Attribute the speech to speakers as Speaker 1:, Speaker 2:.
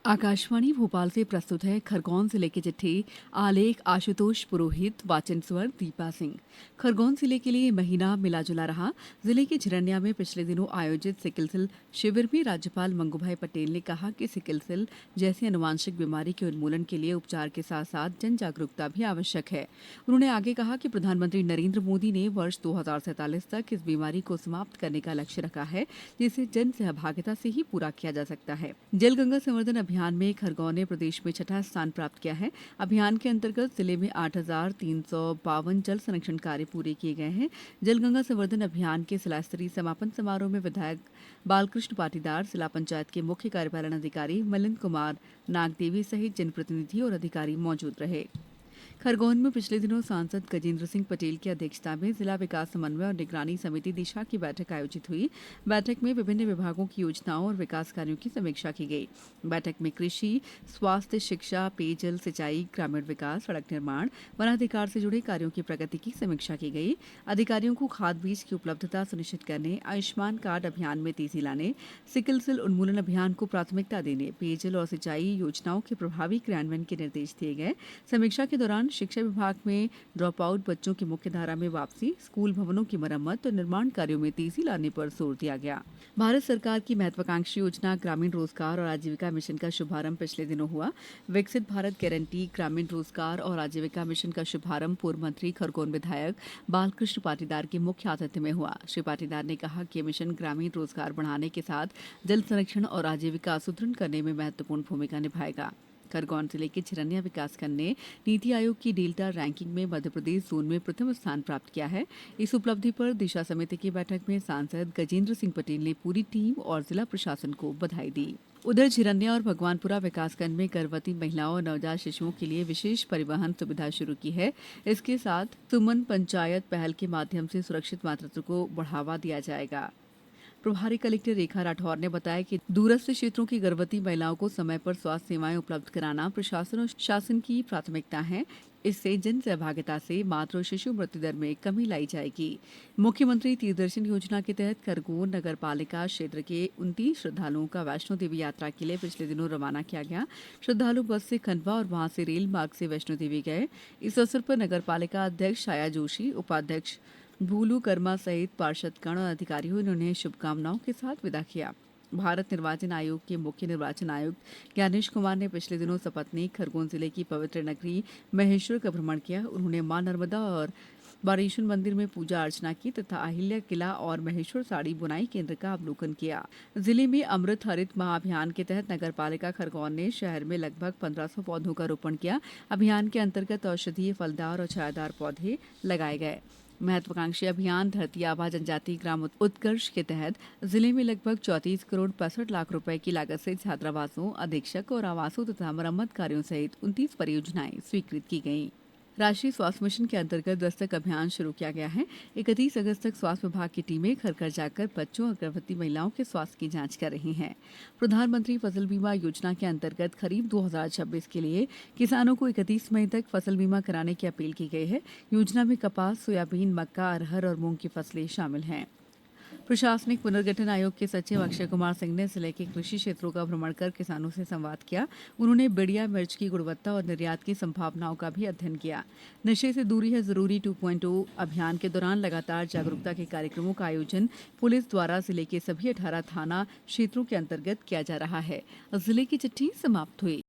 Speaker 1: आकाशवाणी भोपाल से प्रस्तुत है खरगोन जिले की चिट्ठी। आलेख आशुतोष पुरोहित, वाचन स्वर दीपा सिंह। खरगोन जिले के लिए महीना मिला जुला रहा। जिले के झिरनिया में पिछले दिनों आयोजित सिकल सेल शिविर में राज्यपाल मंगूभाई पटेल ने कहा कि सिकल सेल जैसी अनुवांशिक बीमारी के उन्मूलन के लिए उपचार के साथ साथ जन जागरूकता भी आवश्यक है। उन्होंने आगे कहा कि प्रधानमंत्री नरेंद्र मोदी ने वर्ष 2047 तक इस बीमारी को समाप्त करने का लक्ष्य रखा है, जिसे जन सहभागिता से ही पूरा किया जा सकता है। जल गंगा संवर्धन अभियान में खरगोन ने प्रदेश में छठा स्थान प्राप्त किया है। अभियान के अंतर्गत जिले में 8,352 जल संरक्षण कार्य पूरे किए गए हैं। जल गंगा संवर्धन अभियान के जिला स्तरीय समापन समारोह में विधायक बालकृष्ण पाटीदार, जिला पंचायत के मुख्य कार्यपालन अधिकारी मिलिंद कुमार नागदेवी सहित जनप्रतिनिधि और अधिकारी मौजूद रहे। खरगोन में पिछले दिनों सांसद गजेंद्र सिंह पटेल की अध्यक्षता में जिला विकास समन्वय और निगरानी समिति दिशा की बैठक आयोजित हुई। बैठक में विभिन्न विभागों की योजनाओं और विकास कार्यों की समीक्षा की गई। बैठक में कृषि, स्वास्थ्य, शिक्षा, पेयजल, सिंचाई, ग्रामीण विकास, सड़क निर्माण, वनाधिकार से जुड़े कार्यों की प्रगति की समीक्षा की गई। अधिकारियों को खाद बीज की उपलब्धता सुनिश्चित करने, आयुष्मान कार्ड अभियान में तेजी लाने, सिकल सेल उन्मूलन अभियान को प्राथमिकता देने, पेयजल और सिंचाई योजनाओं के प्रभावी क्रियान्वयन के निर्देश दिए गए। समीक्षा के दौरान शिक्षा विभाग में ड्रॉप आउट बच्चों की मुख्य धारा में वापसी, स्कूल भवनों की मरम्मत और निर्माण कार्यों में तेजी लाने पर जोर दिया गया। भारत सरकार की महत्वाकांक्षी योजना ग्रामीण रोजगार और आजीविका मिशन का शुभारंभ पिछले दिनों हुआ। विकसित भारत गारंटी ग्रामीण रोजगार और आजीविका मिशन का शुभारंभ पूर्व मंत्री खरगोन विधायक बालकृष्ण पाटीदार के मुख्य आतिथ्य में हुआ। श्री पाटीदार ने कहा कि यह मिशन ग्रामीण रोजगार बढ़ाने के साथ जल संरक्षण और आजीविका सुदृढ़ करने में महत्वपूर्ण भूमिका निभाएगा। खरगोन जिले के झिरनिया विकासखंड ने नीति आयोग की डेल्टा रैंकिंग में मध्य प्रदेश जोन में प्रथम स्थान प्राप्त किया है। इस उपलब्धि पर दिशा समिति की बैठक में सांसद गजेंद्र सिंह पटेल ने पूरी टीम और जिला प्रशासन को बधाई दी। उधर झिरनिया और भगवानपुरा विकासखंड में गर्भवती महिलाओं और नवजात शिशुओं के लिए विशेष परिवहन सुविधा शुरू की है। इसके साथ सुमन पंचायत पहल के माध्यम से सुरक्षित मातृत्व को बढ़ावा दिया जाएगा। प्रभारी कलेक्टर रेखा राठौर ने बताया कि दूरस्थ क्षेत्रों की गर्भवती महिलाओं को समय पर स्वास्थ्य सेवाएं उपलब्ध कराना प्रशासन और शासन की प्राथमिकता है। इससे जन सहभागिता से मातृ और शिशु मृत्यु दर में कमी लाई जाएगी। मुख्यमंत्री तीर्थदर्शन योजना के तहत खरगोन नगर पालिका क्षेत्र के 29 श्रद्धालुओं का वैष्णो देवी यात्रा के लिए पिछले दिनों रवाना किया गया। श्रद्धालु बस से खंडवा और वहां से रेल मार्ग से वैष्णो देवी गए। इस अवसर पर नगर पालिका अध्यक्ष छाया जोशी, उपाध्यक्ष भूलू कर्मा सहित पार्षदगण और अधिकारियों ने उन्हें शुभकामनाओं के साथ विदा किया। भारत निर्वाचन आयोग के मुख्य निर्वाचन आयुक्त ज्ञानेश कुमार ने पिछले दिनों सपत्नीक खरगोन जिले की पवित्र नगरी महेश्वर का भ्रमण किया। उन्होंने मां नर्मदा और बारेश्वर मंदिर में पूजा अर्चना की तथा अहिल्या किला और महेश्वर साड़ी बुनाई केंद्र का अवलोकन किया। जिले में अमृत हरित महाअभियान के तहत नगर पालिका खरगोन ने शहर में लगभग 1500 पौधों का रोपण किया। अभियान के अंतर्गत औषधीय, फलदार और छायादार पौधे लगाए गए। महत्वाकांक्षी अभियान धरती आबा जनजाति ग्राम उत्कर्ष के तहत जिले में लगभग 34 करोड़ 65 लाख रुपए की लागत से छात्रावासों, अधीक्षक और आवासों तथा मरम्मत कार्यों सहित 29 परियोजनाएं स्वीकृत की गईं। राष्ट्रीय स्वास्थ्य मिशन के अंतर्गत दस्तक अभियान शुरू किया गया है। 31 अगस्त तक स्वास्थ्य विभाग की टीमें घर घर जाकर बच्चों और गर्भवती महिलाओं के स्वास्थ्य की जांच कर रही हैं। प्रधानमंत्री फसल बीमा योजना के अंतर्गत खरीफ 2026 के लिए किसानों को 31 मई तक फसल बीमा कराने की अपील की गई है। योजना में कपास, सोयाबीन, मक्का, अरहर और मूंग की फसलें शामिल हैं। प्रशासनिक पुनर्गठन आयोग के सचिव अक्षय कुमार सिंह ने जिले के कृषि क्षेत्रों का भ्रमण कर किसानों से संवाद किया। उन्होंने बिड़िया मिर्च की गुणवत्ता और निर्यात की संभावनाओं का भी अध्ययन किया। नशे से दूरी है जरूरी 2.0 अभियान के दौरान लगातार जागरूकता के कार्यक्रमों का आयोजन पुलिस द्वारा जिले के सभी 18 थाना क्षेत्रों के अंतर्गत किया जा रहा है। जिले की चिट्ठी समाप्त हुई।